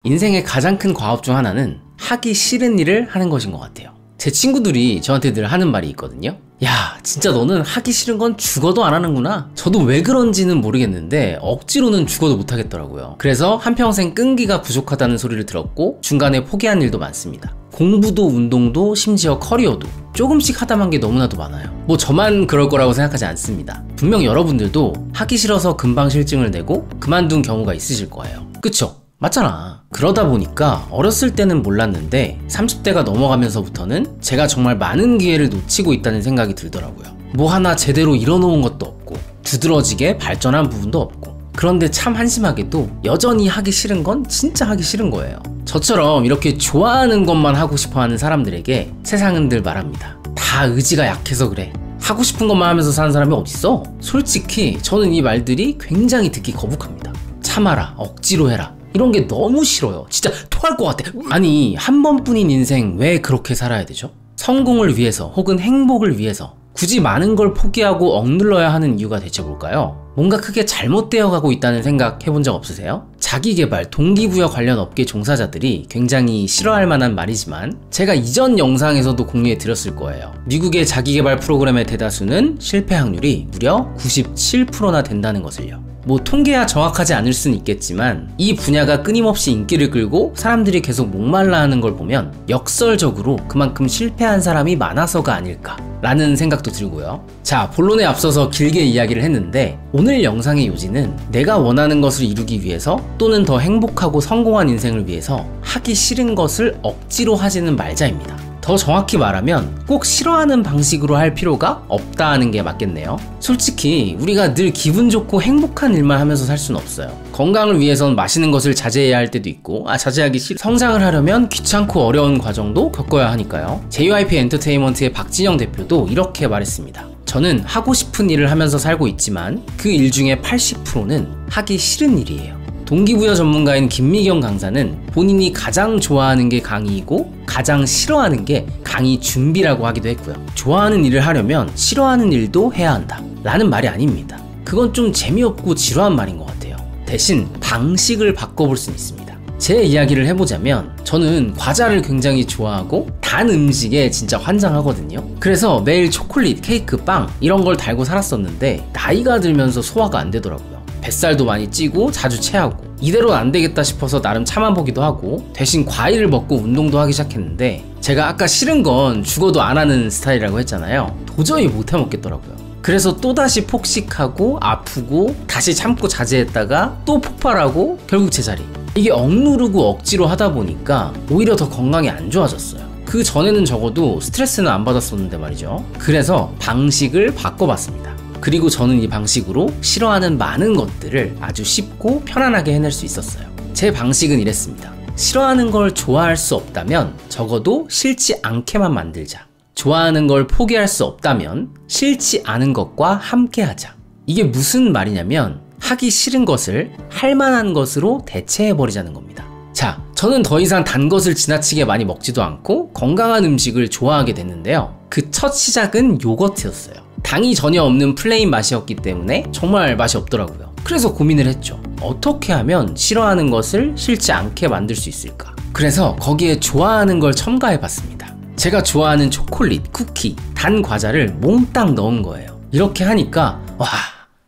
인생의 가장 큰 과업 중 하나는 하기 싫은 일을 하는 것인 것 같아요. 제 친구들이 저한테 늘 하는 말이 있거든요. 야, 진짜 너는 하기 싫은 건 죽어도 안 하는구나. 저도 왜 그런지는 모르겠는데 억지로는 죽어도 못 하겠더라고요. 그래서 한평생 끈기가 부족하다는 소리를 들었고 중간에 포기한 일도 많습니다. 공부도 운동도 심지어 커리어도 조금씩 하다만 게 너무나도 많아요. 뭐 저만 그럴 거라고 생각하지 않습니다. 분명 여러분들도 하기 싫어서 금방 실증을 내고 그만둔 경우가 있으실 거예요. 그쵸? 맞잖아. 그러다 보니까 어렸을 때는 몰랐는데 30대가 넘어가면서부터는 제가 정말 많은 기회를 놓치고 있다는 생각이 들더라고요. 뭐 하나 제대로 이뤄놓은 것도 없고 두드러지게 발전한 부분도 없고, 그런데 참 한심하게도 여전히 하기 싫은 건 진짜 하기 싫은 거예요. 저처럼 이렇게 좋아하는 것만 하고 싶어하는 사람들에게 세상은 늘 말합니다. 다 의지가 약해서 그래. 하고 싶은 것만 하면서 사는 사람이 어딨어? 솔직히 저는 이 말들이 굉장히 듣기 거북합니다. 참아라, 억지로 해라, 이런 게 너무 싫어요. 진짜 토할 것 같아. 아니, 한 번뿐인 인생 왜 그렇게 살아야 되죠? 성공을 위해서 혹은 행복을 위해서 굳이 많은 걸 포기하고 억눌러야 하는 이유가 대체 뭘까요? 뭔가 크게 잘못되어 가고 있다는 생각 해본 적 없으세요? 자기개발, 동기부여 관련 업계 종사자들이 굉장히 싫어할 만한 말이지만 제가 이전 영상에서도 공유해 드렸을 거예요. 미국의 자기개발 프로그램의 대다수는 실패 확률이 무려 97%나 된다는 것을요. 뭐 통계야 정확하지 않을 수는 있겠지만 이 분야가 끊임없이 인기를 끌고 사람들이 계속 목말라 하는 걸 보면 역설적으로 그만큼 실패한 사람이 많아서가 아닐까 라는 생각도 들고요. 자, 본론에 앞서서 길게 이야기를 했는데 오늘 영상의 요지는 내가 원하는 것을 이루기 위해서 또는 더 행복하고 성공한 인생을 위해서 하기 싫은 것을 억지로 하지는 말자입니다. 더 정확히 말하면 꼭 싫어하는 방식으로 할 필요가 없다는 게 맞겠네요. 솔직히 우리가 늘 기분 좋고 행복한 일만 하면서 살 수는 없어요. 건강을 위해선 맛있는 것을 자제해야 할 때도 있고, 자제하기 싫어. 성장을 하려면 귀찮고 어려운 과정도 겪어야 하니까요. JYP 엔터테인먼트의 박진영 대표도 이렇게 말했습니다. 저는 하고 싶은 일을 하면서 살고 있지만 그 일 중에 80%는 하기 싫은 일이에요. 동기부여 전문가인 김미경 강사는 본인이 가장 좋아하는 게 강의이고 가장 싫어하는 게 강의 준비라고 하기도 했고요. 좋아하는 일을 하려면 싫어하는 일도 해야 한다 라는 말이 아닙니다. 그건 좀 재미없고 지루한 말인 것 같아요. 대신 방식을 바꿔볼 수는 있습니다. 제 이야기를 해보자면 저는 과자를 굉장히 좋아하고 단 음식에 진짜 환장하거든요. 그래서 매일 초콜릿, 케이크, 빵 이런 걸 달고 살았었는데 나이가 들면서 소화가 안 되더라고요. 뱃살도 많이 찌고 자주 체하고 이대로는 안 되겠다 싶어서 나름 참아보기도 하고 대신 과일을 먹고 운동도 하기 시작했는데 제가 아까 싫은 건 죽어도 안 하는 스타일이라고 했잖아요. 도저히 못 해먹겠더라고요. 그래서 또다시 폭식하고 아프고 다시 참고 자제했다가 또 폭발하고 결국 제자리. 이게 억누르고 억지로 하다 보니까 오히려 더 건강이 안 좋아졌어요. 그 전에는 적어도 스트레스는 안 받았었는데 말이죠. 그래서 방식을 바꿔봤습니다. 그리고 저는 이 방식으로 싫어하는 많은 것들을 아주 쉽고 편안하게 해낼 수 있었어요. 제 방식은 이랬습니다. 싫어하는 걸 좋아할 수 없다면 적어도 싫지 않게만 만들자. 좋아하는 걸 포기할 수 없다면 싫지 않은 것과 함께 하자. 이게 무슨 말이냐면 하기 싫은 것을 할 만한 것으로 대체해버리자는 겁니다. 자, 저는 더 이상 단 것을 지나치게 많이 먹지도 않고 건강한 음식을 좋아하게 됐는데요. 그 첫 시작은 요거트였어요. 당이 전혀 없는 플레인 맛이었기 때문에 정말 맛이 없더라고요. 그래서 고민을 했죠. 어떻게 하면 싫어하는 것을 싫지 않게 만들 수 있을까? 그래서 거기에 좋아하는 걸 첨가해봤습니다. 제가 좋아하는 초콜릿, 쿠키, 단 과자를 몽땅 넣은 거예요. 이렇게 하니까 와,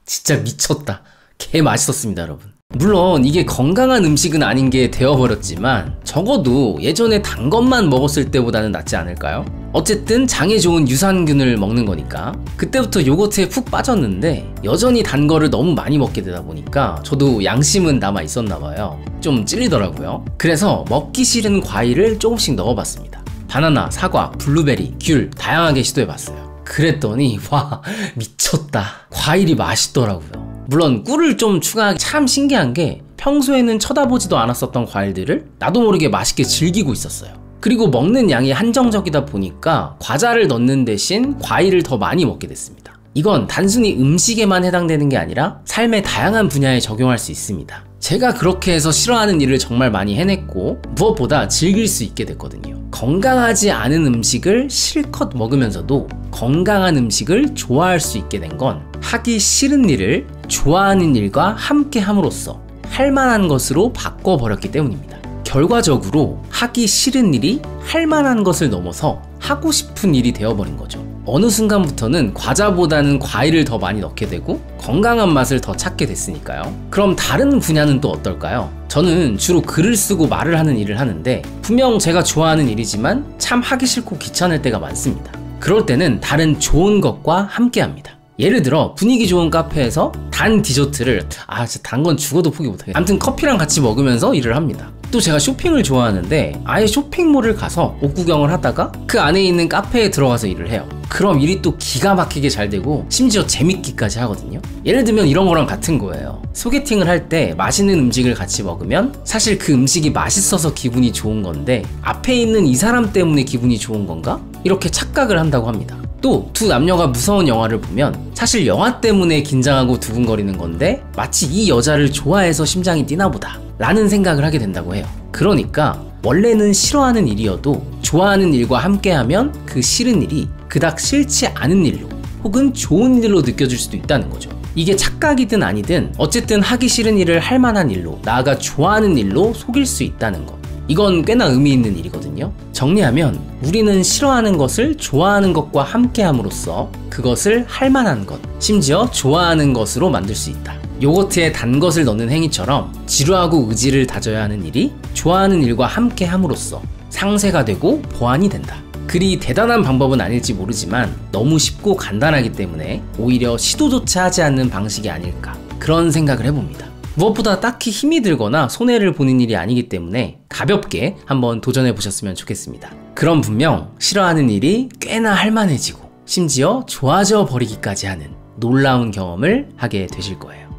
진짜 미쳤다. 개 맛있었습니다, 여러분. 물론 이게 건강한 음식은 아닌 게 되어버렸지만 적어도 예전에 단 것만 먹었을 때보다는 낫지 않을까요? 어쨌든 장에 좋은 유산균을 먹는 거니까 그때부터 요거트에 푹 빠졌는데 여전히 단 거를 너무 많이 먹게 되다 보니까 저도 양심은 남아 있었나 봐요. 좀 찔리더라고요. 그래서 먹기 싫은 과일을 조금씩 넣어봤습니다. 바나나, 사과, 블루베리, 귤 다양하게 시도해봤어요. 그랬더니 와, 미쳤다. 과일이 맛있더라고요. 물론 꿀을 좀 추가하기 참 신기한 게 평소에는 쳐다보지도 않았었던 과일들을 나도 모르게 맛있게 즐기고 있었어요. 그리고 먹는 양이 한정적이다 보니까 과자를 넣는 대신 과일을 더 많이 먹게 됐습니다. 이건 단순히 음식에만 해당되는 게 아니라 삶의 다양한 분야에 적용할 수 있습니다. 제가 그렇게 해서 싫어하는 일을 정말 많이 해냈고 무엇보다 즐길 수 있게 됐거든요. 건강하지 않은 음식을 실컷 먹으면서도 건강한 음식을 좋아할 수 있게 된 건 하기 싫은 일을 좋아하는 일과 함께 함으로써 할 만한 것으로 바꿔버렸기 때문입니다. 결과적으로 하기 싫은 일이 할 만한 것을 넘어서 하고 싶은 일이 되어버린 거죠. 어느 순간부터는 과자보다는 과일을 더 많이 넣게 되고 건강한 맛을 더 찾게 됐으니까요. 그럼 다른 분야는 또 어떨까요? 저는 주로 글을 쓰고 말을 하는 일을 하는데 분명 제가 좋아하는 일이지만 참 하기 싫고 귀찮을 때가 많습니다. 그럴 때는 다른 좋은 것과 함께 합니다. 예를 들어 분위기 좋은 카페에서 단 디저트를 진짜 단 건 죽어도 포기 못하겠다. 아무튼 커피랑 같이 먹으면서 일을 합니다. 또 제가 쇼핑을 좋아하는데 아예 쇼핑몰을 가서 옷 구경을 하다가 그 안에 있는 카페에 들어가서 일을 해요. 그럼 일이 또 기가 막히게 잘 되고 심지어 재밌기까지 하거든요. 예를 들면 이런 거랑 같은 거예요. 소개팅을 할 때 맛있는 음식을 같이 먹으면 사실 그 음식이 맛있어서 기분이 좋은 건데 앞에 있는 이 사람 때문에 기분이 좋은 건가? 이렇게 착각을 한다고 합니다. 또 두 남녀가 무서운 영화를 보면 사실 영화 때문에 긴장하고 두근거리는 건데 마치 이 여자를 좋아해서 심장이 뛰나 보다 라는 생각을 하게 된다고 해요. 그러니까 원래는 싫어하는 일이어도 좋아하는 일과 함께하면 그 싫은 일이 그닥 싫지 않은 일로 혹은 좋은 일로 느껴질 수도 있다는 거죠. 이게 착각이든 아니든 어쨌든 하기 싫은 일을 할 만한 일로, 나아가 좋아하는 일로 속일 수 있다는 것. 이건 꽤나 의미 있는 일이거든요. 정리하면 우리는 싫어하는 것을 좋아하는 것과 함께 함으로써 그것을 할 만한 것, 심지어 좋아하는 것으로 만들 수 있다. 요거트에 단 것을 넣는 행위처럼 지루하고 의지를 다져야 하는 일이 좋아하는 일과 함께 함으로써 상쇄가 되고 보완이 된다. 그리 대단한 방법은 아닐지 모르지만 너무 쉽고 간단하기 때문에 오히려 시도조차 하지 않는 방식이 아닐까, 그런 생각을 해봅니다. 무엇보다 딱히 힘이 들거나 손해를 보는 일이 아니기 때문에 가볍게 한번 도전해 보셨으면 좋겠습니다. 그럼 분명 싫어하는 일이 꽤나 할만해지고 심지어 좋아져 버리기까지 하는 놀라운 경험을 하게 되실 거예요.